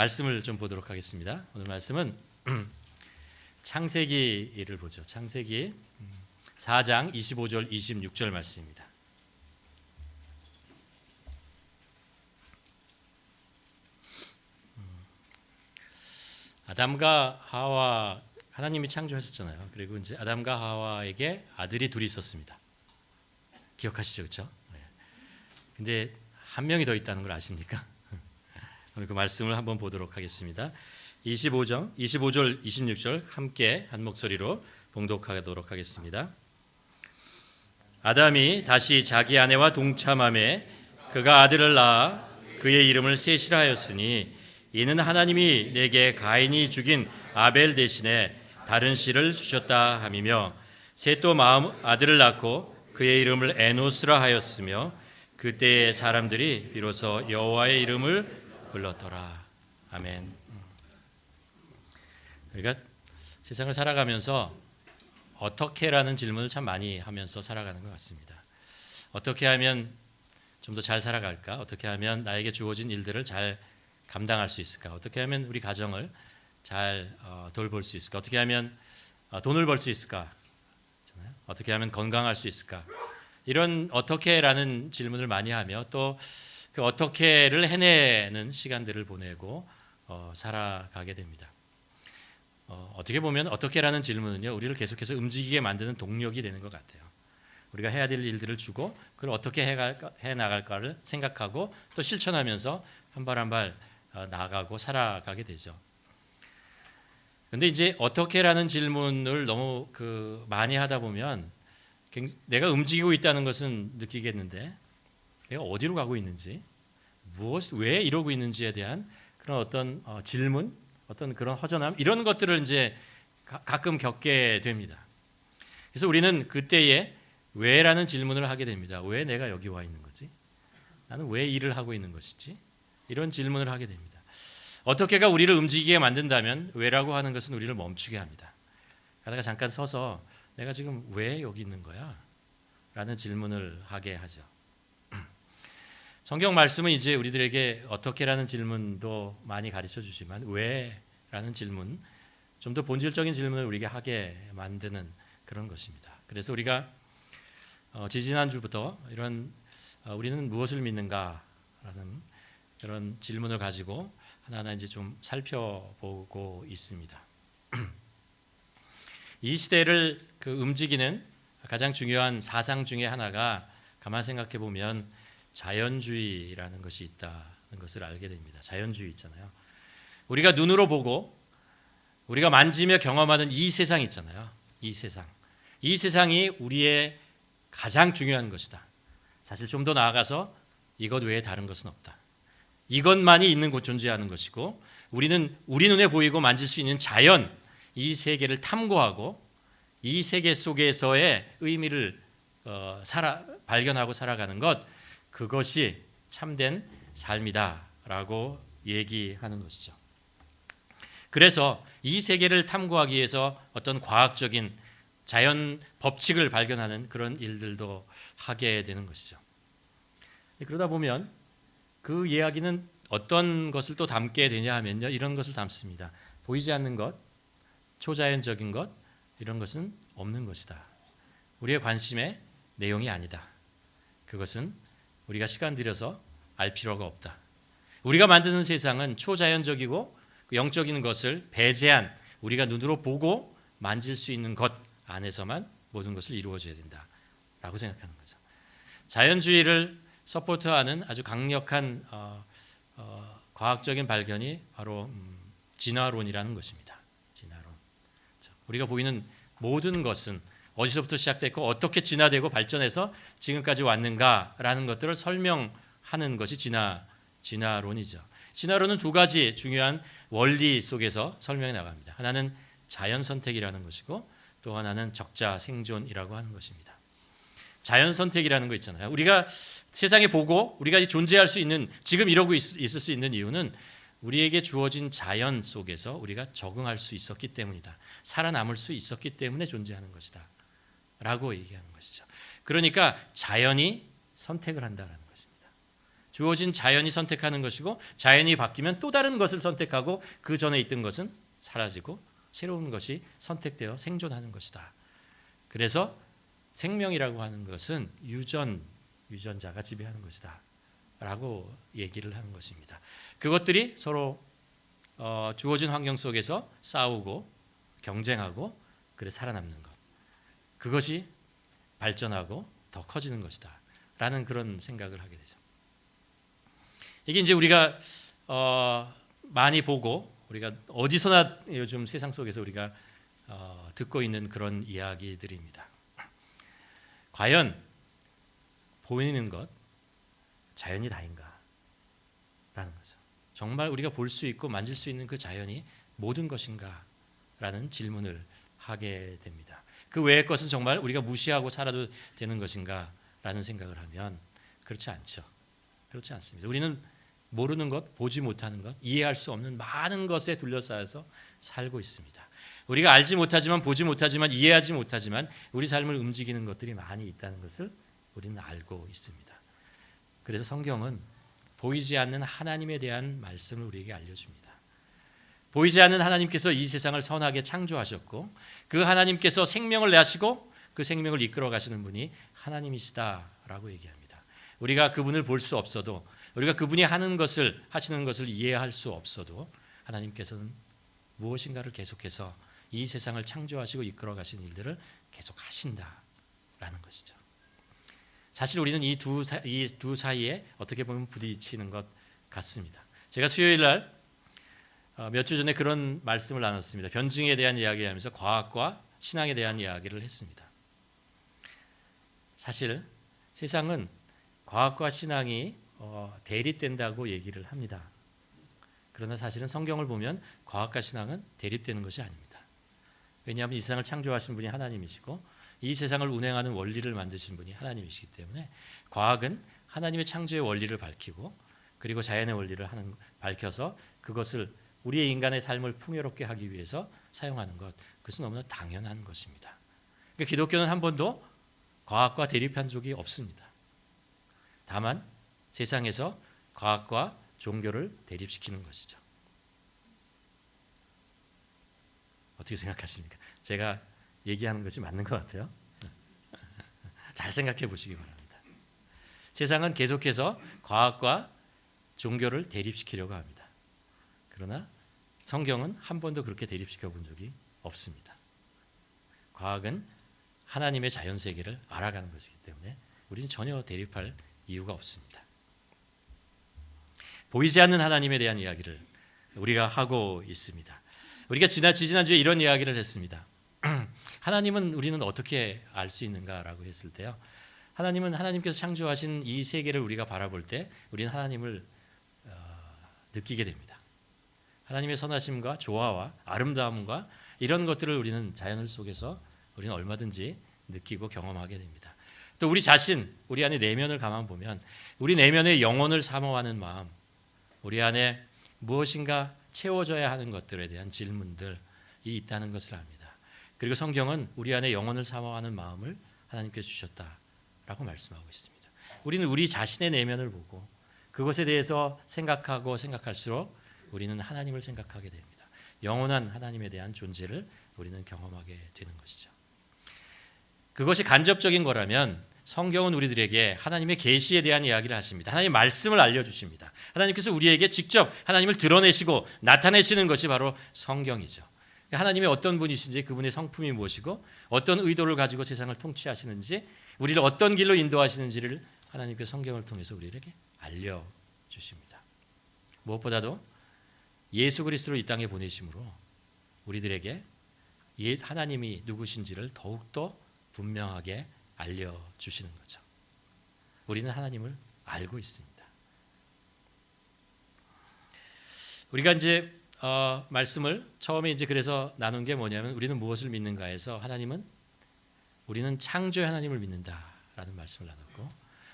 말씀을 좀 보도록 하겠습니다. 오늘 말씀은 창세기를 보죠. 창세기 4장 25절 26절 말씀입니다. 아담과 하와, 하나님이 창조하셨잖아요. 그리고 이제 아담과 하와에게 아들이 둘이 있었습니다. 기억하시죠, 그렇죠? 근데 한 명이 더 있다는 걸 아십니까? 오늘 그 말씀을 한번 보도록 하겠습니다. 25절, 26절 함께 한 목소리로 봉독하도록 하겠습니다. 아담이 다시 자기 아내와 동참하매 그가 아들을 낳아 그의 이름을 셋이라 하였으니 이는 하나님이 내게 가인이 죽인 아벨 대신에 다른 씨를 주셨다 함이며 셋도 마음 아들을 낳고 그의 이름을 에노스라 하였으며 그때의 사람들이 비로소 여호와의 이름을 불렀더라. 아멘. 그러니까 세상을 살아가면서 어떻게라는 질문을 참 많이 하면서 살아가는 것 같습니다. 어떻게 하면 좀 더 잘 살아갈까? 어떻게 하면 나에게 주어진 일들을 잘 감당할 수 있을까? 어떻게 하면 우리 가정을 잘 돌볼 수 있을까? 어떻게 하면 돈을 벌 수 있을까? 어떻게 하면 건강할 수 있을까? 이런 어떻게라는 질문을 많이 하며 또 그 어떻게를 해내는 시간들을 보내고 살아가게 됩니다. 어떻게 보면 어떻게라는 질문은요, 우리를 계속해서 움직이게 만드는 동력이 되는 것 같아요. 우리가 해야 될 일들을 주고 그걸 어떻게 해 나갈까를 생각하고 또 실천하면서 한 발 한 발 나아가고 살아가게 되죠. 근데 이제 어떻게라는 질문을 너무 많이 하다 보면 내가 움직이고 있다는 것은 느끼겠는데 내가 어디로 가고 있는지, 왜 이러고 있는지에 대한 그런 어떤 질문, 어떤 그런 허전함 이런 것들을 이제 가끔 겪게 됩니다. 그래서 우리는 그때에 왜라는 질문을 하게 됩니다. 왜 내가 여기 와 있는 거지? 나는 왜 일을 하고 있는 것이지? 이런 질문을 하게 됩니다. 어떻게가 우리를 움직이게 만든다면 왜라고 하는 것은 우리를 멈추게 합니다. 가다가 잠깐 서서 내가 지금 왜 여기 있는 거야? 라는 질문을 하게 하죠. 성경 말씀은 이제 우리들에게 어떻게라는 질문도 많이 가르쳐 주지만 왜라는 질문, 좀 더 본질적인 질문을 우리에게 하게 만드는 그런 것입니다. 그래서 우리가 지지난주부터 이런 우리는 무엇을 믿는가라는 그런 질문을 가지고 하나하나 이제 좀 살펴보고 있습니다. 이 시대를 움직이는 가장 중요한 사상 중에 하나가 가만 생각해 보면 자연주의라는 것이 있다는 것을 알게 됩니다. 자연주의 있잖아요. 우리가 눈으로 보고 우리가 만지며 경험하는 이 세상 있잖아요. 이 세상이 우리의 가장 중요한 것이다. 사실 좀 더 나아가서 이것 외에 다른 것은 없다. 이것만이 있는 곳 존재하는 것이고 우리는 우리 눈에 보이고 만질 수 있는 자연, 이 세계를 탐구하고 이 세계 속에서의 의미를 발견하고 살아가는 것, 그것이 참된 삶이다라고 얘기하는 것이죠. 그래서 이 세계를 탐구하기 위해서 어떤 과학적인 자연 법칙을 발견하는 그런 일들도 하게 되는 것이죠. 그러다 보면 그 이야기는 어떤 것을 또 담게 되냐 하면요, 이런 것을 담습니다. 보이지 않는 것, 초자연적인 것, 이런 것은 없는 것이다. 우리의 관심의 내용이 아니다. 그것은 우리가 시간 들여서 알 필요가 없다. 우리가 만드는 세상은 초자연적이고 영적인 것을 배제한 우리가 눈으로 보고 만질 수 있는 것 안에서만 모든 것을 이루어져야 된다라고 생각하는 거죠. 자연주의를 서포트하는 아주 강력한 과학적인 발견이 바로 진화론이라는 것입니다. 진화론. 우리가 보이는 모든 것은 어디서부터 시작됐고 어떻게 진화되고 발전해서 지금까지 왔는가라는 것들을 설명하는 것이 진화론이죠. 진화론은 두 가지 중요한 원리 속에서 설명해 나갑니다. 하나는 자연 선택이라는 것이고 또 하나는 적자 생존이라고 하는 것입니다. 자연 선택이라는 거 있잖아요. 우리가 세상에 보고 우리가 존재할 수 있는, 지금 이러고 있을 수 있는 이유는 우리에게 주어진 자연 속에서 우리가 적응할 수 있었기 때문이다. 살아남을 수 있었기 때문에 존재하는 것이다 라고 얘기하는 것이죠. 그러니까 자연이 선택을 한다는 것입니다. 주어진 자연이 선택하는 것이고 자연이 바뀌면 또 다른 것을 선택하고 그 전에 있던 것은 사라지고 새로운 것이 선택되어 생존하는 것이다. 그래서 생명이라고 하는 것은 유전자가 지배하는 것이다 라고 얘기를 하는 것입니다. 그것들이 서로 주어진 환경 속에서 싸우고 경쟁하고 그래 살아남는 것, 그것이 발전하고 더 커지는 것이다 라는 그런 생각을 하게 되죠. 이게 이제 우리가 많이 보고 우리가 어디서나 요즘 세상 속에서 우리가 듣고 있는 그런 이야기들입니다. 과연 보이는 것 자연이 다인가? 라는 거죠. 정말 우리가 볼 수 있고 만질 수 있는 그 자연이 모든 것인가? 라는 질문을 하게 됩니다. 그 외의 것은 정말 우리가 무시하고 살아도 되는 것인가? 라는 생각을 하면 그렇지 않죠. 그렇지 않습니다. 우리는 모르는 것, 보지 못하는 것, 이해할 수 없는 많은 것에 둘러싸여서 살고 있습니다. 우리가 알지 못하지만 보지 못하지만 이해하지 못하지만 우리 삶을 움직이는 것들이 많이 있다는 것을 우리는 알고 있습니다. 그래서 성경은 보이지 않는 하나님에 대한 말씀을 우리에게 알려줍니다. 보이지 않는 하나님께서 이 세상을 선하게 창조하셨고 그 하나님께서 생명을 내시고 그 생명을 이끌어 가시는 분이 하나님이시다라고 얘기합니다. 우리가 그분을 볼 수 없어도 우리가 그분이 하시는 것을 이해할 수 없어도 하나님께서는 무엇인가를 계속해서 이 세상을 창조하시고 이끌어 가신 일들을 계속 하신다라는 것이죠. 사실 우리는 이 두 사이에 어떻게 보면 부딪히는 것 같습니다. 제가 수요일 날 몇 주 전에 그런 말씀을 나눴습니다. 변증에 대한 이야기를 하면서 과학과 신앙에 대한 이야기를 했습니다. 사실 세상은 과학과 신앙이 대립된다고 얘기를 합니다. 그러나 사실은 성경을 보면 과학과 신앙은 대립되는 것이 아닙니다. 왜냐하면 이 세상을 창조하신 분이 하나님이시고 이 세상을 운행하는 원리를 만드신 분이 하나님이시기 때문에 과학은 하나님의 창조의 원리를 밝히고 그리고 자연의 원리를 밝혀서 그것을 우리의 인간의 삶을 풍요롭게 하기 위해서 사용하는 것, 그것은 너무나 당연한 것입니다. 그러니까 기독교는 한 번도 과학과 대립한 적이 없습니다. 다만 세상에서 과학과 종교를 대립시키는 것이죠. 어떻게 생각하십니까? 제가 얘기하는 것이 맞는 것 같아요. 잘 생각해 보시기 바랍니다. 세상은 계속해서 과학과 종교를 대립시키려고 합니다. 그러나 성경은 한 번도 그렇게 대립시켜 본 적이 없습니다. 과학은 하나님의 자연 세계를 알아가는 것이기 때문에 우리는 전혀 대립할 이유가 없습니다. 보이지 않는 하나님에 대한 이야기를 우리가 하고 있습니다. 우리가 지난주에 이런 이야기를 했습니다. 하나님은 우리는 어떻게 알 수 있는가라고 했을 때요. 하나님께서 창조하신 이 세계를 우리가 바라볼 때 우리는 하나님을 느끼게 됩니다. 하나님의 선하심과 조화와 아름다움과 이런 것들을 우리는 자연 속에서 우리는 얼마든지 느끼고 경험하게 됩니다. 또 우리 자신, 우리 안에 내면을 가만 보면 우리 내면의 영혼을 사모하는 마음, 우리 안에 무엇인가 채워져야 하는 것들에 대한 질문들이 있다는 것을 압니다. 그리고 성경은 우리 안에 영혼을 사모하는 마음을 하나님께서 주셨다라고 말씀하고 있습니다. 우리는 우리 자신의 내면을 보고 그것에 대해서 생각할수록 우리는 하나님을 생각하게 됩니다. 영원한 하나님에 대한 존재를 우리는 경험하게 되는 것이죠. 그것이 간접적인 거라면 성경은 우리들에게 하나님의 계시에 대한 이야기를 하십니다. 하나님의 말씀을 알려주십니다. 하나님께서 우리에게 직접 하나님을 드러내시고 나타내시는 것이 바로 성경이죠. 하나님의 어떤 분이신지, 그분의 성품이 무엇이고 어떤 의도를 가지고 세상을 통치하시는지, 우리를 어떤 길로 인도하시는지를 하나님께서 성경을 통해서 우리에게 알려주십니다. 무엇보다도 예수 그리스도를 이 땅에 보내심으로 우리들에게 하나님이 누구신지를 더욱더 분명하게 알려주시는 거죠. 우리는 하나님을 알고 있습니다. 우리가 이제 말씀을 처음에 이제 그래서 나눈 게 뭐냐면 우리는 무엇을 믿는가에서 우리는 창조의 하나님을 믿는다라는 말씀을 나눴고,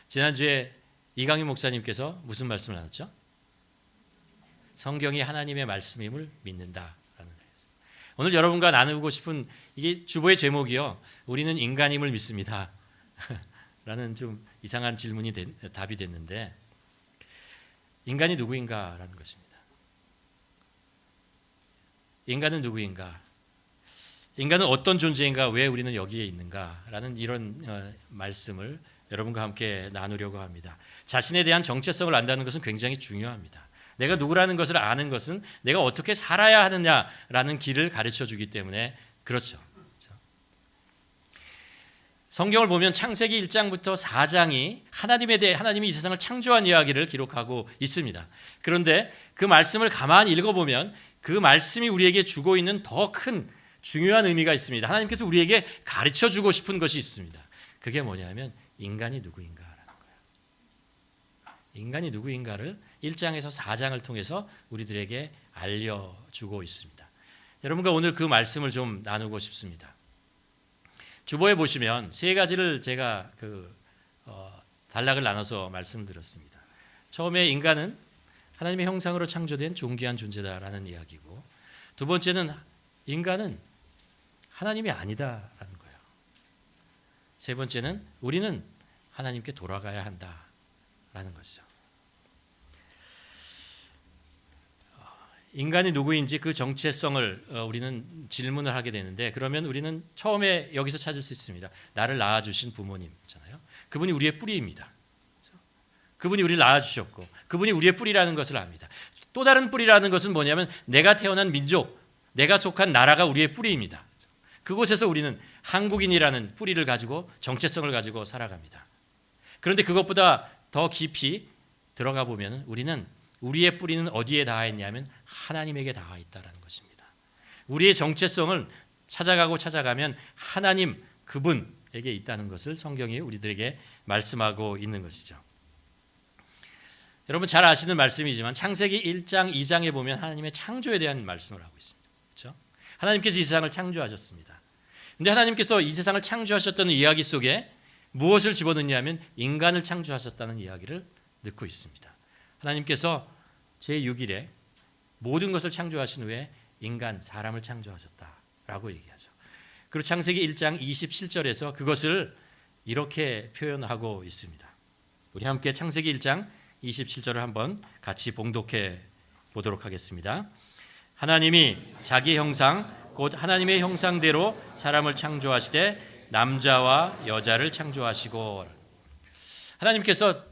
지난주에 이강희 목사님께서 무슨 말씀을 나눴죠? 성경이 하나님의 말씀임을 믿는다라는 거예요. 오늘 여러분과 나누고 싶은 이게 주보의 제목이요. 우리는 인간임을 믿습니다. 라는 좀 이상한 질문이 답이 됐는데, 인간이 누구인가라는 것입니다. 인간은 누구인가? 인간은 어떤 존재인가? 왜 우리는 여기에 있는가라는 이런 말씀을 여러분과 함께 나누려고 합니다. 자신에 대한 정체성을 안다는 것은 굉장히 중요합니다. 내가 누구라는 것을 아는 것은 내가 어떻게 살아야 하느냐라는 길을 가르쳐 주기 때문에 그렇죠. 성경을 보면 창세기 1장부터 4장이 하나님이 이 세상을 창조한 이야기를 기록하고 있습니다. 그런데 그 말씀을 가만히 읽어보면 그 말씀이 우리에게 주고 있는 더 큰 중요한 의미가 있습니다. 하나님께서 우리에게 가르쳐 주고 싶은 것이 있습니다. 그게 뭐냐면 인간이 누구인가라는 거예요. 인간이 누구인가를 1장에서 4장을 통해서 우리들에게 알려주고 있습니다. 여러분과 오늘 그 말씀을 좀 나누고 싶습니다. 주보에 보시면 세 가지를 제가 단락을 나눠서 말씀드렸습니다. 처음에 인간은 하나님의 형상으로 창조된 존귀한 존재다라는 이야기고, 두 번째는 인간은 하나님이 아니다라는 거예요. 세 번째는 우리는 하나님께 돌아가야 한다라는 것이죠. 인간이 누구인지 그 정체성을 우리는 질문을 하게 되는데, 그러면 우리는 처음에 여기서 찾을 수 있습니다. 나를 낳아주신 부모님잖아요. 그분이 우리의 뿌리입니다. 그분이 우리를 낳아주셨고 그분이 우리의 뿌리라는 것을 압니다. 또 다른 뿌리라는 것은 뭐냐면 내가 태어난 민족, 내가 속한 나라가 우리의 뿌리입니다. 그곳에서 우리는 한국인이라는 뿌리를 가지고 정체성을 가지고 살아갑니다. 그런데 그것보다 더 깊이 들어가 보면 우리는 우리의 뿌리는 어디에 닿아 있냐면 하나님에게 닿아 있다는 것입니다. 우리의 정체성을 찾아가면 하나님 그분에게 있다는 것을 성경이 우리들에게 말씀하고 있는 것이죠. 여러분 잘 아시는 말씀이지만 창세기 1장, 2장에 보면 하나님의 창조에 대한 말씀을 하고 있습니다. 그렇죠? 하나님께서 이 세상을 창조하셨습니다. 그런데 하나님께서 이 세상을 창조하셨다는 이야기 속에 무엇을 집어넣냐면 인간을 창조하셨다는 이야기를 넣고 있습니다. 하나님께서 제6일에 모든 것을 창조하신 후에 인간, 사람을 창조하셨다라고 얘기하죠. 그리고 창세기 1장 27절에서 그것을 이렇게 표현하고 있습니다. 우리 함께 창세기 1장 27절을 한번 같이 봉독해 보도록 하겠습니다. 하나님이 자기 형상 곧 하나님의 형상대로 사람을 창조하시되 남자와 여자를 창조하시고, 하나님께서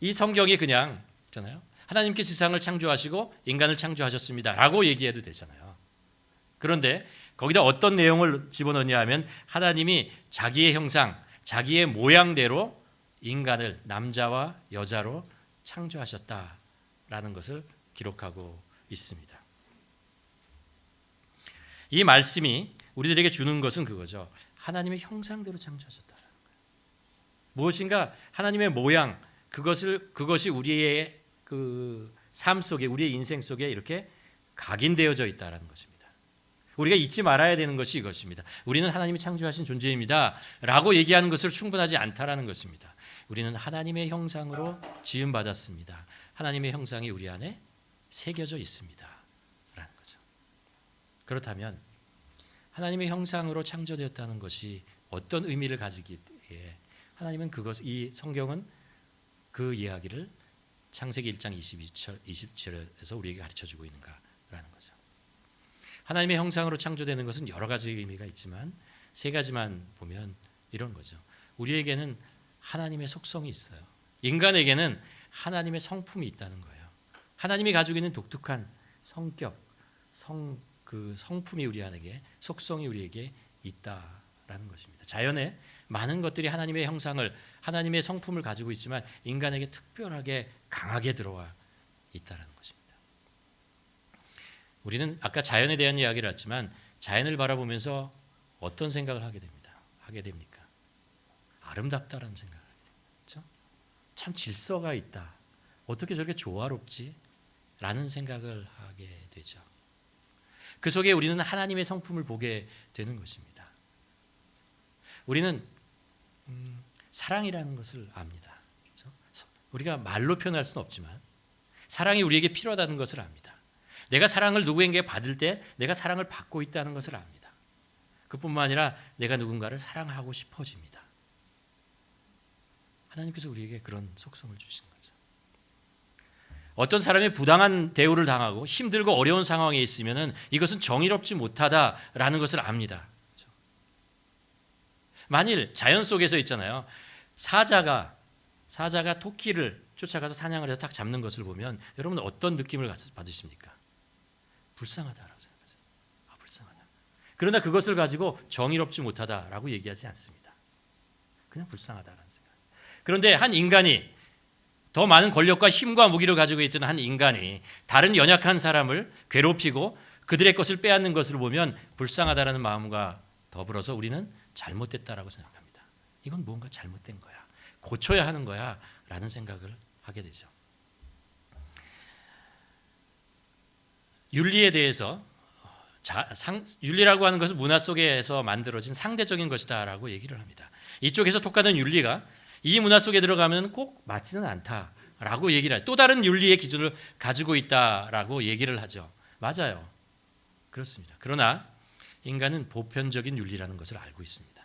이 성경이 그냥 있잖아요. 하나님께서 세상을 창조하시고 인간을 창조하셨습니다 라고 얘기해도 되잖아요. 그런데 거기다 어떤 내용을 집어넣냐 하면 하나님이 자기의 형상, 자기의 모양대로 인간을 남자와 여자로 창조하셨다라는 것을 기록하고 있습니다. 이 말씀이 우리들에게 주는 것은 그거죠. 하나님의 형상대로 창조하셨다라는 거예요. 무엇인가 하나님의 모양, 그것이 우리의 그 삶 속에, 우리의 인생 속에 이렇게 각인되어져 있다라는 것입니다. 우리가 잊지 말아야 되는 것이 이것입니다. 우리는 하나님이 창조하신 존재입니다 라고 얘기하는 것으로 충분하지 않다라는 것입니다. 우리는 하나님의 형상으로 지음받았습니다. 하나님의 형상이 우리 안에 새겨져 있습니다 라는 거죠. 그렇다면 하나님의 형상으로 창조되었다는 것이 어떤 의미를 가지기에 하나님은 이 성경은 그 이야기를 창세기 1장 20절에서 우리에게 가르쳐주고 있는가라는 거죠. 하나님의 형상으로 창조되는 것은 여러 가지 의미가 있지만 세 가지만 보면 이런 거죠. 우리에게는 하나님의 속성이 있어요. 인간에게는 하나님의 성품이 있다는 거예요. 하나님이 가지고 있는 독특한 성격, 성품이 우리 안에게, 속성이 우리에게 있다라는 것입니다. 자연에 많은 것들이 하나님의 형상을, 하나님의 성품을 가지고 있지만 인간에게 특별하게 강하게 들어와 있다는 것입니다. 우리는 아까 자연에 대한 이야기를 했지만 자연을 바라보면서 어떤 생각을 하게 됩니까? 아름답다라는 생각을 하게 됩니다. 그렇죠? 참 질서가 있다. 어떻게 저렇게 조화롭지? 라는 생각을 하게 되죠. 그 속에 우리는 하나님의 성품을 보게 되는 것입니다. 우리는 사랑이라는 것을 압니다. 그렇죠? 우리가 말로 표현할 수는 없지만 사랑이 우리에게 필요하다는 것을 압니다. 내가 사랑을 누구에게 받을 때 내가 사랑을 받고 있다는 것을 압니다. 그뿐만 아니라 내가 누군가를 사랑하고 싶어집니다. 하나님께서 우리에게 그런 속성을 주신 거죠. 어떤 사람이 부당한 대우를 당하고 힘들고 어려운 상황에 있으면은 이것은 정의롭지 못하다라는 것을 압니다. 만일 자연 속에서 있잖아요. 사자가 토끼를 쫓아가서 사냥을 해서 딱 잡는 것을 보면 여러분 어떤 느낌을 받으십니까? 불쌍하다라고 생각하죠. 불쌍하다. 그러나 그것을 가지고 정의롭지 못하다라고 얘기하지 않습니다. 그냥 불쌍하다라는 생각. 그런데 한 인간이 더 많은 권력과 힘과 무기를 가지고 있던 한 인간이 다른 연약한 사람을 괴롭히고 그들의 것을 빼앗는 것을 보면 불쌍하다라는 마음과 더불어서 우리는 잘못됐다라고 생각합니다. 이건 뭔가 잘못된 거야. 고쳐야 하는 거야 라는 생각을 하게 되죠. 윤리에 대해서 윤리라고 하는 것은 문화 속에서 만들어진 상대적인 것이다라고 얘기를 합니다. 이쪽에서 톡하는 윤리가 이 문화 속에 들어가면 꼭 맞지는 않다라고 얘기를 하죠. 또 다른 윤리의 기준을 가지고 있다라고 얘기를 하죠. 맞아요. 그렇습니다. 그러나 인간은 보편적인 윤리라는 것을 알고 있습니다.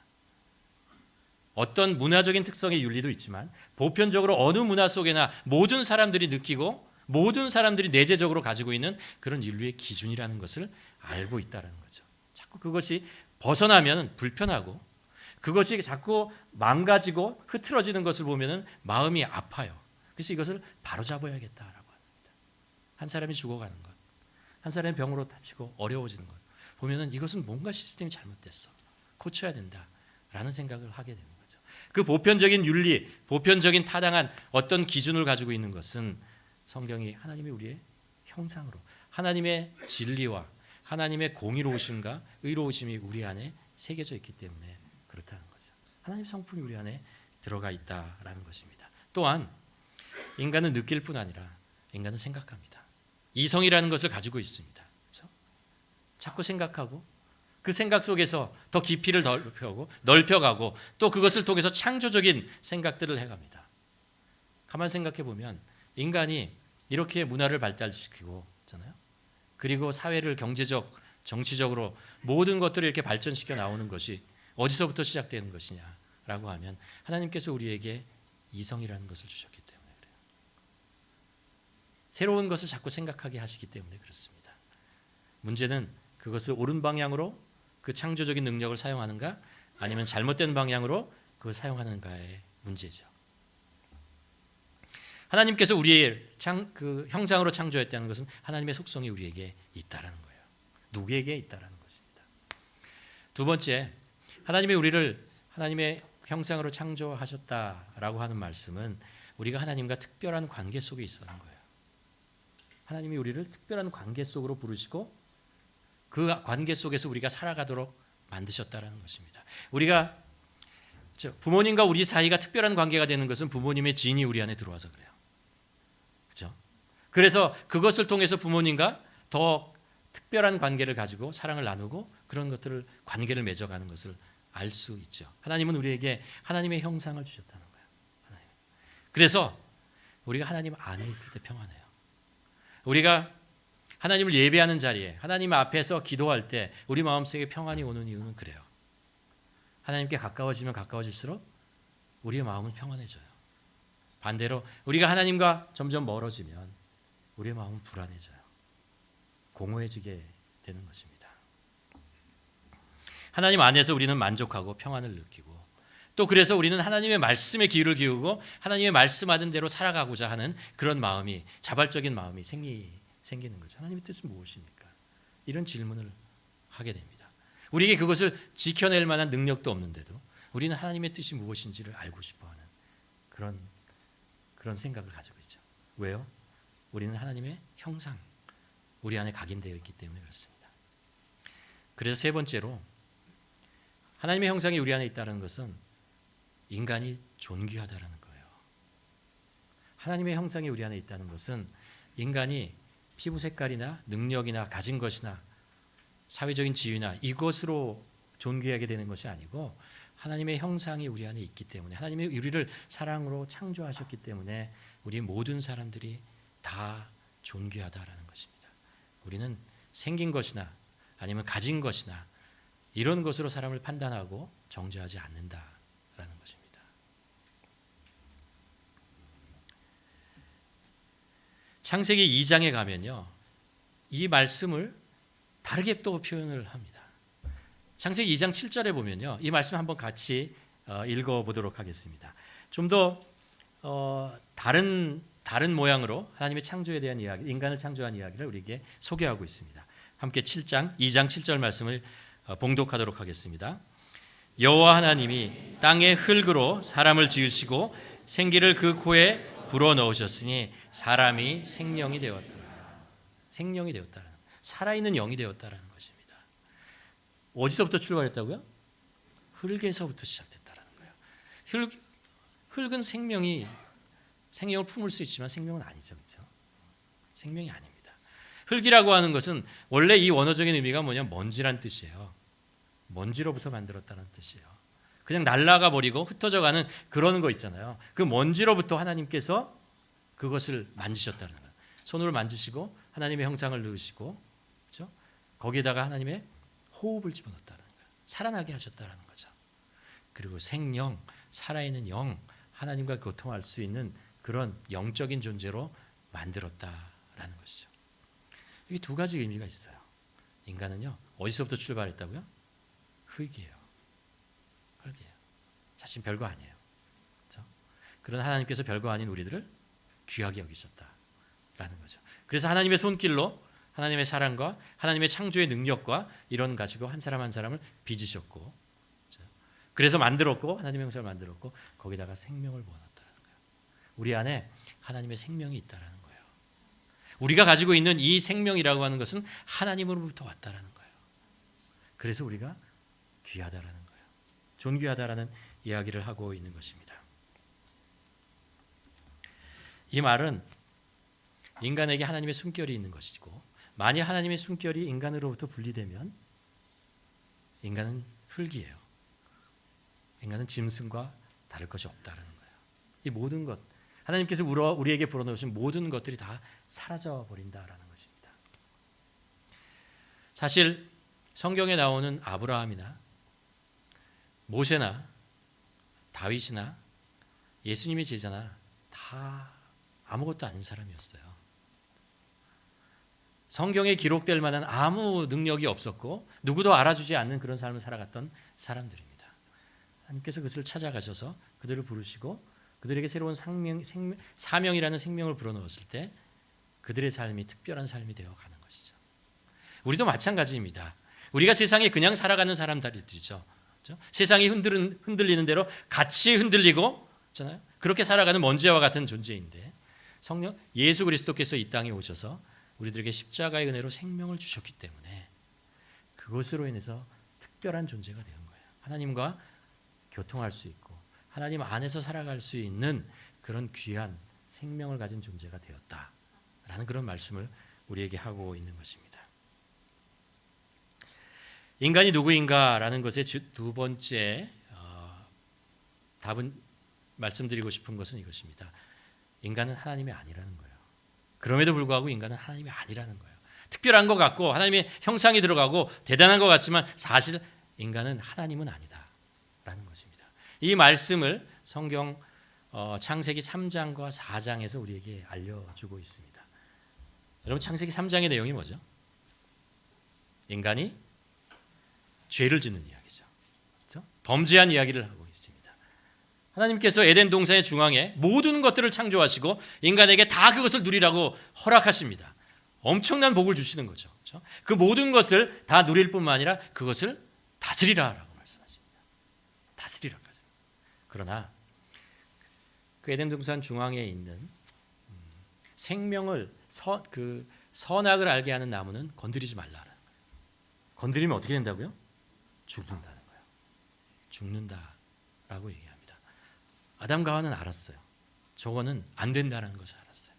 어떤 문화적인 특성의 윤리도 있지만 보편적으로 어느 문화 속에나 모든 사람들이 느끼고 모든 사람들이 내재적으로 가지고 있는 그런 윤리의 기준이라는 것을 알고 있다는 거죠. 자꾸 그것이 벗어나면 불편하고 그것이 자꾸 망가지고 흐트러지는 것을 보면 마음이 아파요. 그래서 이것을 바로잡아야겠다라고 합니다. 한 사람이 죽어가는 것, 한 사람이 병으로 다치고 어려워지는 것 보면 이것은 뭔가 시스템이 잘못됐어. 고쳐야 된다라는 생각을 하게 되는 거죠. 그 보편적인 윤리, 보편적인 타당한 어떤 기준을 가지고 있는 것은 성경이 하나님의 우리의 형상으로 하나님의 진리와 하나님의 공의로우심과 의로우심이 우리 안에 새겨져 있기 때문에 그렇다는 거죠. 하나님의 성품이 우리 안에 들어가 있다라는 것입니다. 또한 인간은 느낄 뿐 아니라 인간은 생각합니다. 이성이라는 것을 가지고 있습니다. 그렇죠? 자꾸 생각하고 그 생각 속에서 더 깊이를 넓혀가고 또 그것을 통해서 창조적인 생각들을 해갑니다. 가만 생각해 보면 인간이 이렇게 문화를 발달시키고 있잖아요. 그리고 사회를 경제적, 정치적으로 모든 것들을 이렇게 발전시켜 나오는 것이 어디서부터 시작되는 것이냐라고 하면 하나님께서 우리에게 이성이라는 것을 주셨기 때문에 그래요. 새로운 것을 자꾸 생각하게 하시기 때문에 그렇습니다. 문제는 그것을 옳은 방향으로 그 창조적인 능력을 사용하는가 아니면 잘못된 방향으로 그걸 사용하는가의 문제죠. 하나님께서 우리의 그 형상으로 창조했다는 것은 하나님의 속성이 우리에게 있다라는 거예요. 누구에게 있다라는 것입니다. 두 번째, 하나님이 우리를 하나님의 형상으로 창조하셨다라고 하는 말씀은 우리가 하나님과 특별한 관계 속에 있다는 거예요. 하나님이 우리를 특별한 관계 속으로 부르시고 그 관계 속에서 우리가 살아가도록 만드셨다라는 것입니다. 우리가 부모님과 우리 사이가 특별한 관계가 되는 것은 부모님의 진이 우리 안에 들어와서 그래요. 그렇죠? 그래서 그것을 통해서 부모님과 더 특별한 관계를 가지고 사랑을 나누고 그런 것들을 관계를 맺어가는 것을 알 수 있죠. 하나님은 우리에게 하나님의 형상을 주셨다는 거예요. 하나님. 그래서 우리가 하나님 안에 있을 때 평안해요. 우리가 하나님을 예배하는 자리에 하나님 앞에서 기도할 때 우리 마음속에 평안이 오는 이유는 그래요. 하나님께 가까워지면 가까워질수록 우리의 마음은 평안해져요. 반대로 우리가 하나님과 점점 멀어지면 우리의 마음은 불안해져요. 공허해지게 되는 것입니다. 하나님 안에서 우리는 만족하고 평안을 느끼고 또 그래서 우리는 하나님의 말씀에 귀를 기울이고 하나님의 말씀하던 대로 살아가고자 하는 그런 마음이 자발적인 마음이 생기는 거죠. 하나님의 뜻은 무엇입니까? 이런 질문을 하게 됩니다. 우리에게 그것을 지켜낼 만한 능력도 없는데도 우리는 하나님의 뜻이 무엇인지를 알고 싶어하는 그런 생각을 가지고 있죠. 왜요? 우리는 하나님의 형상, 우리 안에 각인되어 있기 때문에 그렇습니다. 그래서 세 번째로 하나님의 형상이 우리 안에 있다는 것은 인간이 존귀하다는 거예요. 하나님의 형상이 우리 안에 있다는 것은 인간이 피부 색깔이나 능력이나 가진 것이나 사회적인 지위나 이것으로 존귀하게 되는 것이 아니고 하나님의 형상이 우리 안에 있기 때문에 하나님이 우리를 사랑으로 창조하셨기 때문에 우리 모든 사람들이 다 존귀하다라는 것입니다. 우리는 생긴 것이나 아니면 가진 것이나 이런 것으로 사람을 판단하고 정죄하지 않는다라는 것입니다. 창세기 2장에 가면요, 이 말씀을 다르게 또 표현을 합니다. 창세기 2장 7절에 보면요, 이 말씀 한번 같이 읽어보도록 하겠습니다. 좀 더 다른 모양으로 하나님의 창조에 대한 이야기, 인간을 창조한 이야기를 우리에게 소개하고 있습니다. 함께 2장 7절 말씀을 봉독하도록 하겠습니다. 여호와 하나님이 땅의 흙으로 사람을 지으시고 생기를 그 코에 불어넣으셨으니 사람이 생명이 되었다. 생명이 되었다는, 살아있는 영이 되었다라는 것입니다. 어디서부터 출발했다고요? 흙에서부터 시작됐다라는 거예요. 흙은 생명을 품을 수 있지만 생명은 아니죠, 그렇죠? 생명이 아닙니다. 흙이라고 하는 것은 원래 이 원어적인 의미가 뭐냐, 먼지란 뜻이에요. 먼지로부터 만들었다는 뜻이에요. 그냥 날아가 버리고 흩어져가는 그런 거 있잖아요. 그 먼지로부터 하나님께서 그것을 만지셨다는 거예요. 손으로 만지시고 하나님의 형상을 넣으시고, 그렇죠? 거기에다가 하나님의 호흡을 집어넣었다는 거예요. 살아나게 하셨다는 거죠. 그리고 생명, 살아있는 영, 하나님과 교통할 수 있는 그런 영적인 존재로 만들었다라는 것이죠. 이게 두 가지 의미가 있어요. 인간은요, 어디서부터 출발했다고요? 흙이에요. 흙이에요. 사실 별거 아니에요. 그렇죠? 그런 하나님께서 별거 아닌 우리들을 귀하게 여기셨다라는 거죠. 그래서 하나님의 손길로 하나님의 사랑과 하나님의 창조의 능력과 이런 가지고 한 사람 한 사람을 빚으셨고, 그렇죠? 그래서 만들었고, 하나님의 형상을 만들었고, 거기다가 생명을 부어놨다는 거예요. 우리 안에 하나님의 생명이 있다라는 거예요. 우리가 가지고 있는 이 생명이라고 하는 것은 하나님으로부터 왔다라는 거예요. 그래서 우리가 귀하다라는 거예요. 존귀하다라는 이야기를 하고 있는 것입니다. 이 말은 인간에게 하나님의 숨결이 있는 것이고, 만일 하나님의 숨결이 인간으로부터 분리되면 인간은 흙이에요. 인간은 짐승과 다를 것이 없다라는 거예요. 이 모든 것, 하나님께서 우리에게 불어넣으신 모든 것들이 다 사라져 버린다라는 것입니다. 사실 성경에 나오는 아브라함이나 모세나 다윗이나 예수님의 제자나 다 아무것도 아닌 사람이었어요. 성경에 기록될 만한 아무 능력이 없었고 누구도 알아주지 않는 그런 삶을 살아갔던 사람들입니다. 하나님께서 그것을 찾아가셔서 그들을 부르시고 그들에게 새로운 사명이라는 생명을 불어넣었을 때 그들의 삶이 특별한 삶이 되어가는 것이죠. 우리도 마찬가지입니다. 우리가 세상에 그냥 살아가는 사람들이죠. 그렇죠? 세상이 흔들리는 대로 같이 흔들리고, 그렇잖아요? 그렇게 살아가는 먼지와 같은 존재인데 성령 예수 그리스도께서 이 땅에 오셔서 우리들에게 십자가의 은혜로 생명을 주셨기 때문에 그것으로 인해서 특별한 존재가 되는 거예요. 하나님과 교통할 수 있고 하나님 안에서 살아갈 수 있는 그런 귀한 생명을 가진 존재가 되었다라는 그런 말씀을 우리에게 하고 있는 것입니다. 인간이 누구인가라는 것의 두 번째 답은 말씀드리고 싶은 것은 이것입니다. 인간은 하나님이 아니라는 거예요. 그럼에도 불구하고 인간은 하나님이 아니라는 거예요. 특별한 것 같고 하나님의 형상이 들어가고 대단한 것 같지만 사실 인간은 하나님은 아니다라는 것입니다. 이 말씀을 성경 창세기 3장과 4장에서 우리에게 알려주고 있습니다. 여러분, 창세기 3장의 내용이 뭐죠? 인간이 죄를 짓는 이야기죠. 그렇죠? 범죄한 이야기를 하고 있습니다. 하나님께서 에덴 동산의 중앙에 모든 것들을 창조하시고 인간에게 다 그것을 누리라고 허락하십니다. 엄청난 복을 주시는 거죠. 그렇죠? 그 모든 것을 다 누릴 뿐만 아니라 그것을 다스리라라고 말씀하십니다. 다스리라까지. 그러나 그 에덴 동산 중앙에 있는 생명을 선악을 알게 하는 나무는 건드리지 말라라는 거예요. 건드리면 어떻게 된다고요? 죽는다는 거예요. 죽는다라고 얘기합니다. 아담과 하와는 알았어요. 저거는 안 된다는 것을 알았어요.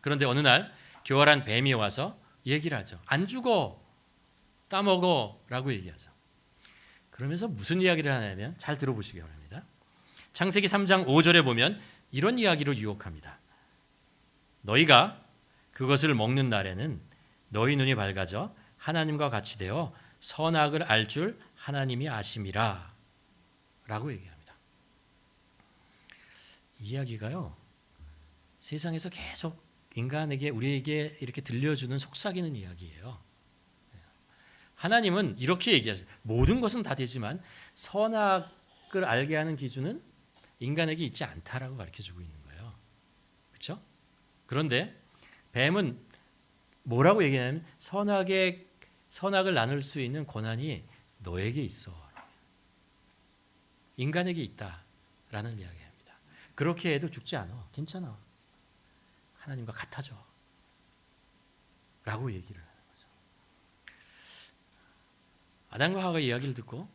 그런데 어느 날 교활한 뱀이 와서 얘기를 하죠. 안 죽어, 따먹어라고 얘기하죠. 그러면서 무슨 이야기를 하냐면 잘 들어보시기 바랍니다. 창세기 3장 5절에 보면 이런 이야기로 유혹합니다. 너희가 그것을 먹는 날에는 너희 눈이 밝아져 하나님과 같이 되어 선악을 알 줄 하나님이 아심이라 라고 얘기합니다. 이 이야기가요, 세상에서 계속 인간에게 우리에게 이렇게 들려주는 속삭이는 이야기예요. 하나님은 이렇게 얘기하죠. 모든 것은 다 되지만 선악을 알게 하는 기준은 인간에게 있지 않다라고 가르쳐주고 있는 거예요. 그렇죠? 그런데 뱀은 뭐라고 얘기하냐면 선악을 나눌 수 있는 권한이 너에게 있어. 인간에게 있다라는 이야기입니다. 그렇게 해도 죽지 않아. 괜찮아. 하나님과 같아져. 라고 얘기를 하는 거죠. 아담과 하와가 이야기를 듣고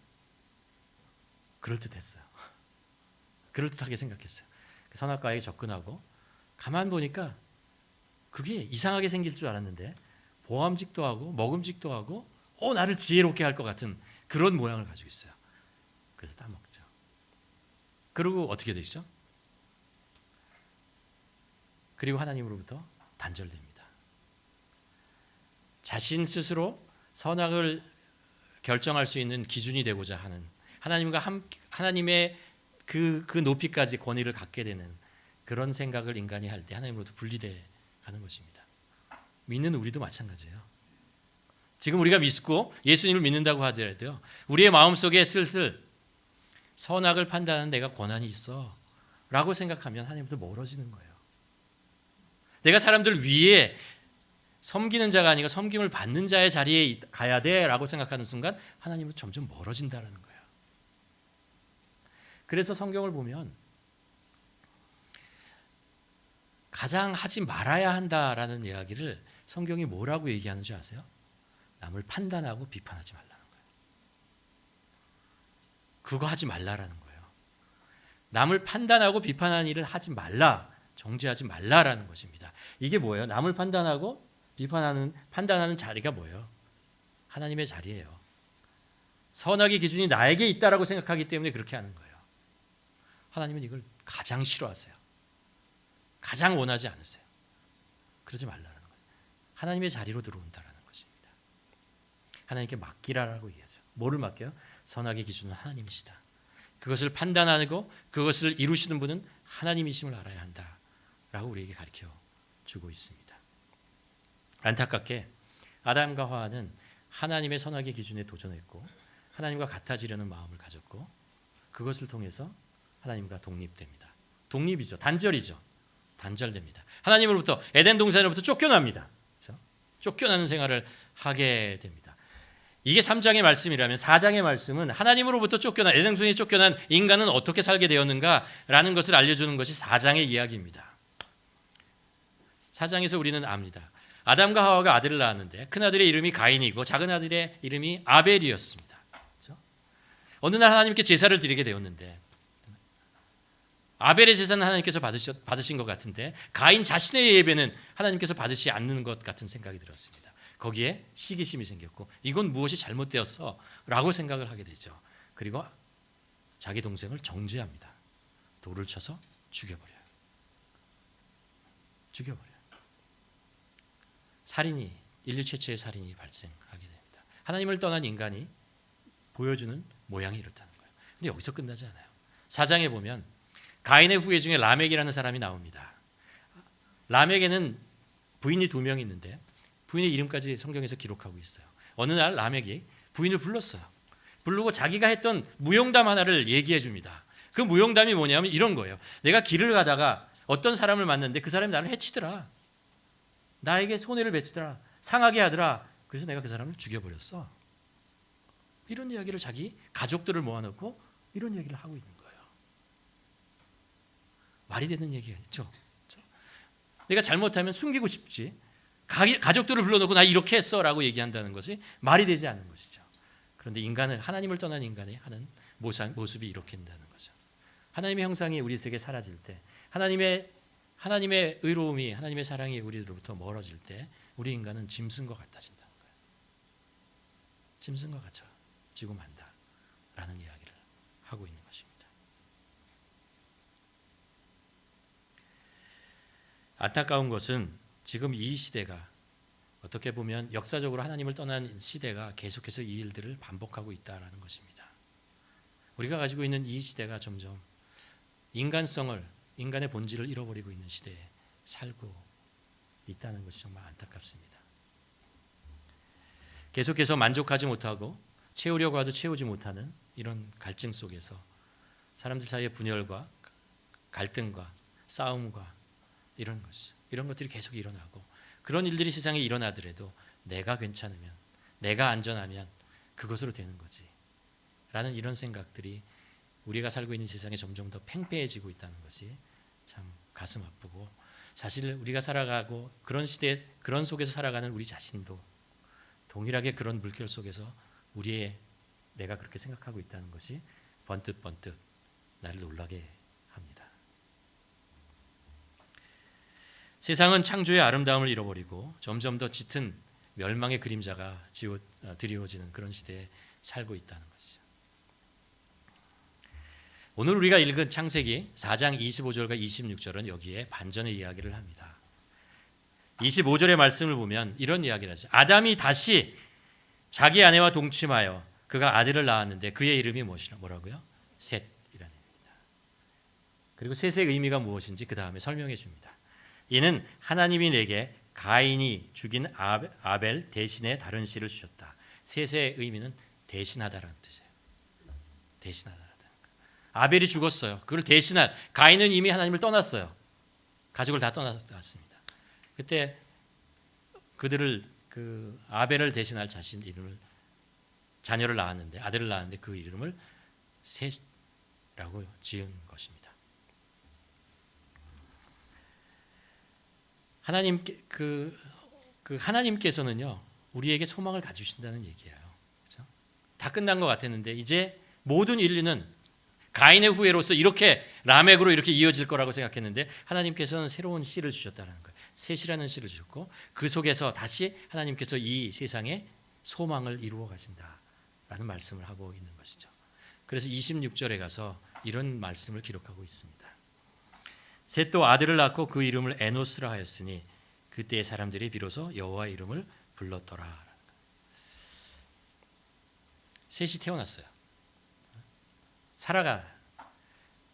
그럴듯했어요. 그럴듯하게 생각했어요. 선악과에 접근하고 가만 보니까 그게 이상하게 생길 줄 알았는데 보암직도 하고 먹음직도 하고 나를 지혜롭게 할 것 같은 그런 모양을 가지고 있어요. 그래서 따먹죠. 그리고 어떻게 되시죠? 그리고 하나님으로부터 단절됩니다. 자신 스스로 선악을 결정할 수 있는 기준이 되고자 하는 하나님의 그 높이까지 권위를 갖게 되는 그런 생각을 인간이 할 때 하나님으로부터 분리돼 가는 것입니다. 믿는 우리도 마찬가지예요. 지금 우리가 믿고 예수님을 믿는다고 하더라도요. 우리의 마음속에 슬슬 선악을 판단하는 내가 권한이 있어 라고 생각하면 하나님부터 멀어지는 거예요. 내가 사람들 위에 섬기는 자가 아니고 섬김을 받는 자의 자리에 가야 돼라고 생각하는 순간 하나님은 점점 멀어진다는 거예요. 그래서 성경을 보면 가장 하지 말아야 한다라는 이야기를 성경이 뭐라고 얘기하는지 아세요? 남을 판단하고 비판하지 말라는 거예요. 그거 하지 말라라는 거예요. 남을 판단하고 비판하는 일을 하지 말라, 정죄하지 말라라는 것입니다. 이게 뭐예요? 남을 판단하고 판단하는 자리가 뭐예요? 하나님의 자리예요. 선악의 기준이 나에게 있다라고 생각하기 때문에 그렇게 하는 거예요. 하나님은 이걸 가장 싫어하세요. 가장 원하지 않으세요. 그러지 말라는 거예요. 하나님의 자리로 들어온다라는 것입니다. 하나님께 맡기라라고 얘기하죠. 뭐를 맡겨요? 선악의 기준은 하나님이시다. 그것을 판단하고 그것을 이루시는 분은 하나님이심을 알아야 한다라고 우리에게 가르쳐 주고 있습니다. 안타깝게 아담과 하와는 하나님의 선악의 기준에 도전했고 하나님과 같아지려는 마음을 가졌고 그것을 통해서 하나님과 독립됩니다. 독립이죠. 단절이죠. 단절됩니다. 하나님으로부터 에덴 동산으로부터 쫓겨납니다. 그렇죠? 쫓겨나는 생활을 하게 됩니다. 이게 3장의 말씀이라면 4장의 말씀은 하나님으로부터 에덴 동산에 쫓겨난 인간은 어떻게 살게 되었는가라는 것을 알려주는 것이 4장의 이야기입니다. 4장에서 우리는 압니다. 아담과 하와가 아들을 낳았는데 큰아들의 이름이 가인이고 작은아들의 이름이 아벨이었습니다. 그렇죠? 어느 날 하나님께 제사를 드리게 되었는데 아벨의 제사는 하나님께서 받으신 것 같은데 가인 자신의 예배는 하나님께서 받으시지 않는 것 같은 생각이 들었습니다. 거기에 시기심이 생겼고 이건 무엇이 잘못되었어? 라고 생각을 하게 되죠. 그리고 자기 동생을 정죄합니다. 돌을 쳐서 죽여버려요. 살인이 인류 최초의 살인이 발생하게 됩니다. 하나님을 떠난 인간이 보여주는 모양이 이렇다는 거예요. 근데 여기서 끝나지 않아요. 4장에 보면 가인의 후예 중에 라멕이라는 사람이 나옵니다. 라멕에는 부인이 2명 있는데 부인의 이름까지 성경에서 기록하고 있어요. 어느 날 라멕이 부인을 불렀어요. 부르고 자기가 했던 무용담 하나를 얘기해 줍니다. 그 무용담이 뭐냐면 이런 거예요. 내가 길을 가다가 어떤 사람을 만났는데 그 사람이 나를 해치더라. 나에게 손해를 맺더라. 상하게 하더라. 그래서 내가 그 사람을 죽여버렸어. 이런 이야기를 자기 가족들을 모아놓고 이런 얘기를 하고 있는 거예요. 말이 되는 얘기가 있죠. 내가 잘못하면 숨기고 싶지. 가족들을 불러놓고 나 이렇게 했어라고 얘기한다는 것이 말이 되지 않는 것이죠. 그런데 인간은 하나님을 떠난 인간의 하는 모습이 이렇게 된다는 거죠. 하나님의 형상이 우리 속에 사라질 때 하나님의 의로움이 하나님의 사랑이 우리로부터 멀어질 때 우리 인간은 짐승과 같아진다는 거예요. 짐승과 같아지고 만다라는 이야기를 하고 있는 것입니다. 안타까운 것은 지금 이 시대가 어떻게 보면 역사적으로 하나님을 떠난 시대가 계속해서 이 일들을 반복하고 있다는 것입니다. 우리가 가지고 있는 이 시대가 점점 인간의 본질을 잃어버리고 있는 시대에 살고 있다는 것이 정말 안타깝습니다. 계속해서 만족하지 못하고 채우려고 해도 채우지 못하는 이런 갈증 속에서 사람들 사이의 분열과 갈등과 싸움과 이런 것들이 계속 일어나고, 그런 일들이 세상에 일어나더라도 내가 괜찮으면, 내가 안전하면 그것으로 되는 거지 라는 이런 생각들이 우리가 살고 있는 세상에 점점 더 팽배해지고 있다는 것이 참 가슴 아프고, 사실 우리가 살아가고 그런 시대, 그런 속에서 살아가는 우리 자신도 동일하게 그런 물결 속에서 내가 그렇게 생각하고 있다는 것이 번뜩번뜩 나를 놀라게 합니다. 세상은 창조의 아름다움을 잃어버리고 점점 더 짙은 멸망의 그림자가 드리워지는 그런 시대에 살고 있다는 것이죠. 오늘 우리가 읽은 창세기 4장 25절과 26절은 여기에 반전의 이야기를 합니다. 25절의 말씀을 보면 이런 이야기를 하죠. 아담이 다시 자기 아내와 동침하여 그가 아들을 낳았는데 그의 이름이 뭐라고요? 셋이라는 의미입니다. 그리고 셋의 의미가 무엇인지 그 다음에 설명해 줍니다. 이는 하나님이 내게 가인이 죽인 아벨 대신에 다른 씨를 주셨다. 셋의 의미는 대신하다라는 뜻이에요. 대신하다. 아벨이 죽었어요. 그걸 대신할, 가인은 이미 하나님을 떠났어요. 가족을 다 떠났습니다. 그때 그들을 아벨을 대신할 자신 이름을, 자녀를 낳았는데, 아들을 낳았는데 그 이름을 셋이라고 지은 것입니다. 하나님께서는요 우리에게 소망을 가주신다는 얘기예요. 그렇죠? 다 끝난 것 같았는데 이제 모든 인류는 가인의 후예로서 이렇게 라멕으로 이렇게 이어질 거라고 생각했는데 하나님께서는 새로운 씨를 주셨다는 거예요. 셋이라는 씨를 주셨고 그 속에서 다시 하나님께서 이 세상에 소망을 이루어 가신다라는 말씀을 하고 있는 것이죠. 그래서 26절에 가서 이런 말씀을 기록하고 있습니다. 셋도 아들을 낳고 그 이름을 에노스라 하였으니 그때의 사람들이 비로소 여호와의 이름을 불렀더라. 셋이 태어났어요. 살아가.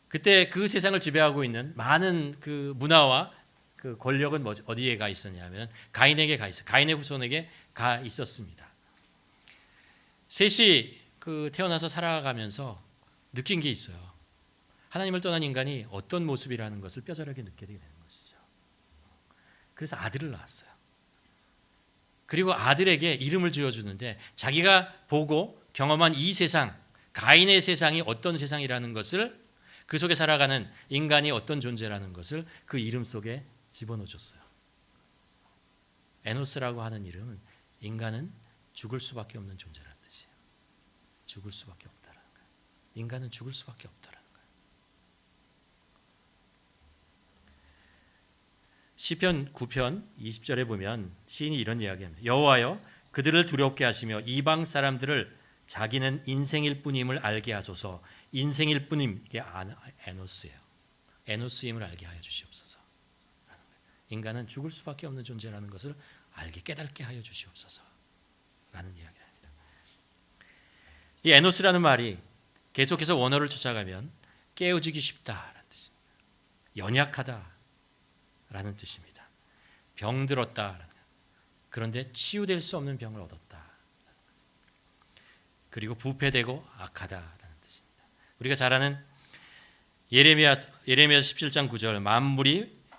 그때 그 세상을 지배하고 있는 많은 그 문화와 그 권력은 어디에 가 있었냐면 가인에게 가 있어요. 가인의 후손에게 가 있었습니다. 셋이 태어나서 살아가면서 느낀 게 있어요. 하나님을 떠난 인간이 어떤 모습이라는 것을 뼈저리게 느끼게 되는 것이죠. 그래서 아들을 낳았어요. 그리고 아들에게 이름을 지어주는데 자기가 보고 경험한 이 세상, 가인의 세상이 어떤 세상이라는 것을, 그 속에 살아가는 인간이 어떤 존재라는 것을 그 이름 속에 집어넣어줬어요. 에노스라고 하는 이름은 인간은 죽을 수밖에 없는 존재라는 뜻이에요. 죽을 수밖에 없다라는 거예요. 인간은 죽을 수밖에 없다라는 거예요. 시편 9편 20절에 보면 시인이 이런 이야기합니다. 여호와여 그들을 두렵게 하시며 이방 사람들을 자기는 인생일 뿐임을 알게 하소서. 인생일 뿐임, 이게 에노스예요. 에노스임을 알게 하여 주시옵소서. 인간은 죽을 수밖에 없는 존재라는 것을 깨닫게 하여 주시옵소서 라는 이야기를 합니다. 이 에노스라는 말이 계속해서 원어를 찾아가면 깨어지기 쉽다라는 뜻입니다. 연약하다라는 뜻입니다. 병들었다. 그런데 치유될 수 없는 병을 얻었다. 그리고 부패되고 악하다라는 뜻입니다. 우리가 잘 아는 예레미야 17장 9절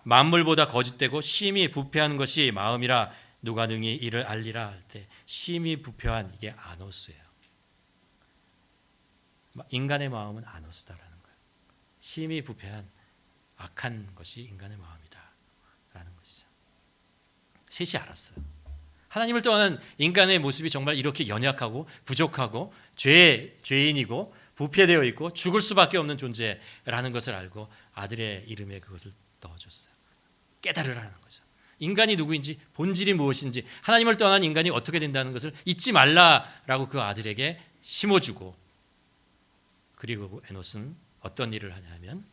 만물보다 거짓되고 심히 부패한 것이 마음이라 누가 능히 이를 알리라 할 때 심히 부패한 이게 아노스예요. 인간의 마음은 아노스다라는 거예요. 심히 부패한 악한 것이 인간의 마음이다라는 것이죠. 셋이 알았어요. 하나님을 떠나는 인간의 모습이 정말 이렇게 연약하고 부족하고 죄인이고 부패되어 있고 죽을 수밖에 없는 존재라는 것을 알고 아들의 이름에 그것을 넣어줬어요. 깨달으라는 거죠. 인간이 누구인지, 본질이 무엇인지, 하나님을 떠난 인간이 어떻게 된다는 것을 잊지 말라라고 그 아들에게 심어주고, 그리고 에노스는 어떤 일을 하냐면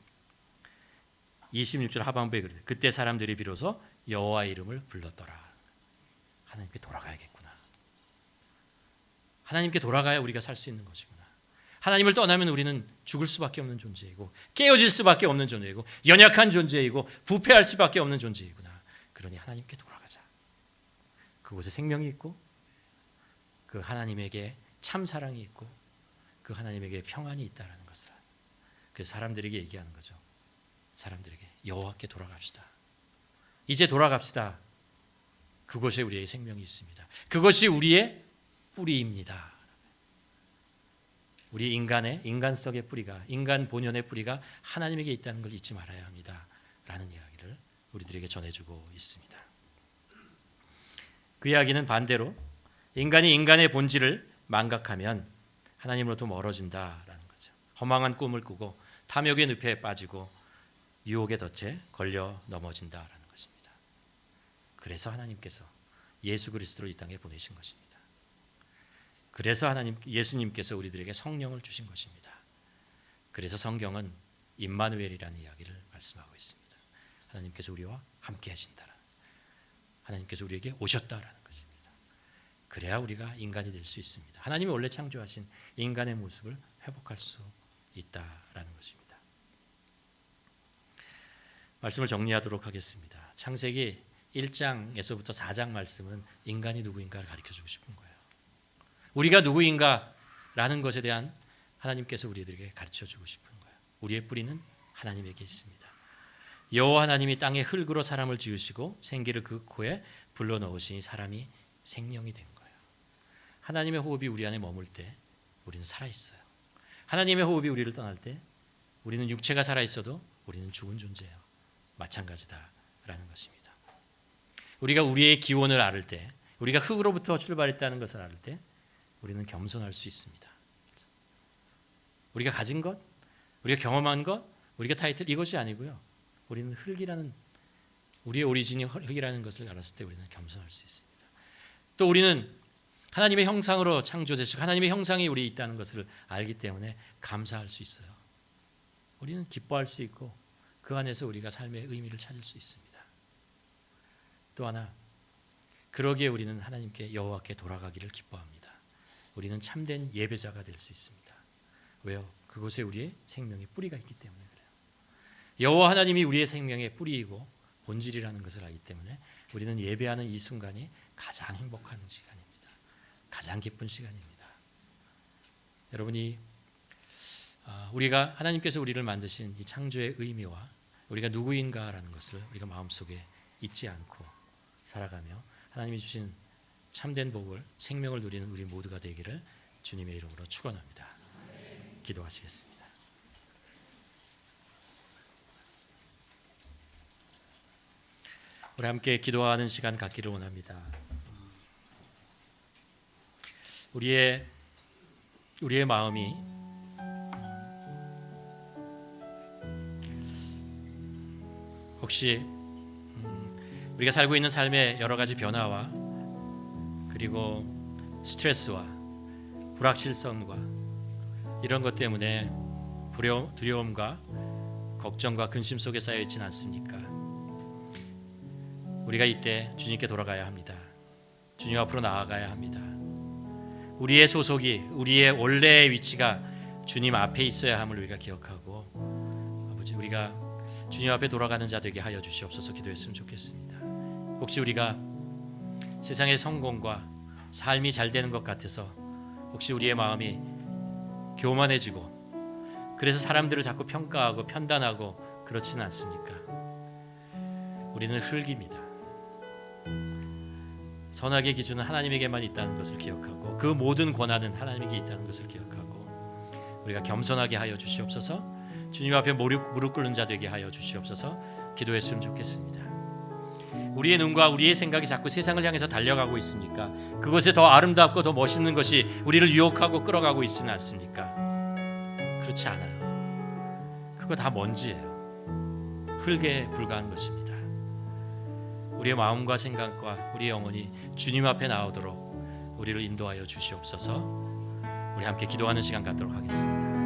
26절 하반부에 그래요. 그때 사람들이 비로소 여호와의 이름을 불렀더라. 하나님께 돌아가야겠구나. 하나님께 돌아가야 우리가 살 수 있는 것이구나. 하나님을 떠나면 우리는 죽을 수밖에 없는 존재이고 깨어질 수밖에 없는 존재이고 연약한 존재이고 부패할 수밖에 없는 존재이구나. 그러니 하나님께 돌아가. 그곳에 생명이 있고 그 하나님에게 참 사랑이 있고 그 하나님에게 평안이 있다라는 것을. 그래서 사람들에게 얘기하는 거죠. 사람들에게 여호와께 돌아갑시다. 이제 돌아갑시다. 그곳에 우리의 생명이 있습니다. 그것이 우리의 뿌리입니다. 우리 인간성의 뿌리가, 인간 본연의 뿌리가 하나님에게 있다는 걸 잊지 말아야 합니다. 라는 이야기를 우리들에게 전해주고 있습니다. 그 이야기는 반대로 인간이 인간의 본질을 망각하면 하나님으로부터 멀어진다라는 거죠. 허망한 꿈을 꾸고 탐욕의 늪에 빠지고 유혹의 덫에 걸려 넘어진다라는 것입니다. 그래서 하나님께서 예수 그리스도를 이 땅에 보내신 것입니다. 그래서 예수님께서 우리들에게 성령을 주신 것입니다. 그래서 성경은 임마누엘이라는 이야기를 말씀하고 있습니다. 하나님께서 우리와 함께 하신다. 하나님께서 우리에게 오셨다라는 것입니다. 그래야 우리가 인간이 될 수 있습니다. 하나님이 원래 창조하신 인간의 모습을 회복할 수 있다라는 것입니다. 말씀을 정리하도록 하겠습니다. 창세기 1장에서부터 4장 말씀은 인간이 누구인가를 가르쳐주고 싶은 거예요. 우리가 누구인가라는 것에 대한 하나님께서 우리들에게 가르쳐주고 싶은 거예요. 우리의 뿌리는 하나님에게 있습니다. 여호와 하나님이 땅에 흙으로 사람을 지으시고 생기를 그 코에 불러넣으시니 사람이 생명이 된 거예요. 하나님의 호흡이 우리 안에 머물 때 우리는 살아있어요. 하나님의 호흡이 우리를 떠날 때 우리는 육체가 살아있어도 우리는 죽은 존재예요. 마찬가지다라는 것입니다. 우리가 우리의 기원을 알을 때, 우리가 흙으로부터 출발했다는 것을 알을 때 우리는 겸손할 수 있습니다. 우리가 가진 것, 우리가 경험한 것, 우리가 타이틀 이것이 아니고요. 우리는 흙이라는, 우리의 오리진이 흙이라는 것을 알았을 때 우리는 겸손할 수 있습니다. 또 우리는 하나님의 형상으로 창조되시고 하나님의 형상이 우리에 있다는 것을 알기 때문에 감사할 수 있어요. 우리는 기뻐할 수 있고 그 안에서 우리가 삶의 의미를 찾을 수 있습니다. 또 하나, 그러기에 우리는 하나님께 여호와께 돌아가기를 기뻐합니다. 우리는 참된 예배자가 될 수 있습니다. 왜요? 그곳에 우리의 생명의 뿌리가 있기 때문에 그래요. 여호와 하나님이 우리의 생명의 뿌리이고 본질이라는 것을 알기 때문에 우리는 예배하는 이 순간이 가장 행복한 시간입니다. 가장 기쁜 시간입니다. 여러분이 우리가 하나님께서 우리를 만드신 이 창조의 의미와 우리가 누구인가라는 것을 우리가 마음속에 잊지 않고 살아가며 하나님이 주신 참된 복을, 생명을 누리는 우리 모두가 되기를 주님의 이름으로 축원합니다. 기도하시겠습니다. 우리 함께 기도하는 시간 갖기를 원합니다. 우리의 마음이 혹시 우리가 살고 있는 삶의 여러 가지 변화와 그리고 스트레스와 불확실성과 이런 것 때문에 두려움과 걱정과 근심 속에 쌓여 있지는 않습니까? 우리가 이때 주님께 돌아가야 합니다. 주님 앞으로 나아가야 합니다. 우리의 소속이, 우리의 원래의 위치가 주님 앞에 있어야 함을 우리가 기억하고 아버지, 우리가 주님 앞에 돌아가는 자 되게 하여 주시옵소서. 기도했으면 좋겠습니다. 혹시 우리가 세상의 성공과 삶이 잘 되는 것 같아서 혹시 우리의 마음이 교만해지고 그래서 사람들을 자꾸 평가하고 편단하고 그렇지는 않습니까? 우리는 흙입니다. 선악의 기준은 하나님에게만 있다는 것을 기억하고 그 모든 권한은 하나님에게 있다는 것을 기억하고 우리가 겸손하게 하여 주시옵소서. 주님 앞에 무릎 꿇는 자 되게 하여 주시옵소서. 기도했으면 좋겠습니다. 우리의 눈과 우리의 생각이 자꾸 세상을 향해서 달려가고 있습니까? 그것에 더 아름답고 더 멋있는 것이 우리를 유혹하고 끌어가고 있지는 않습니까? 그렇지 않아요. 그거 다 먼지예요. 흙에 불과한 것입니다. 우리의 마음과 생각과 우리의 영혼이 주님 앞에 나오도록 우리를 인도하여 주시옵소서. 우리 함께 기도하는 시간 갖도록 하겠습니다.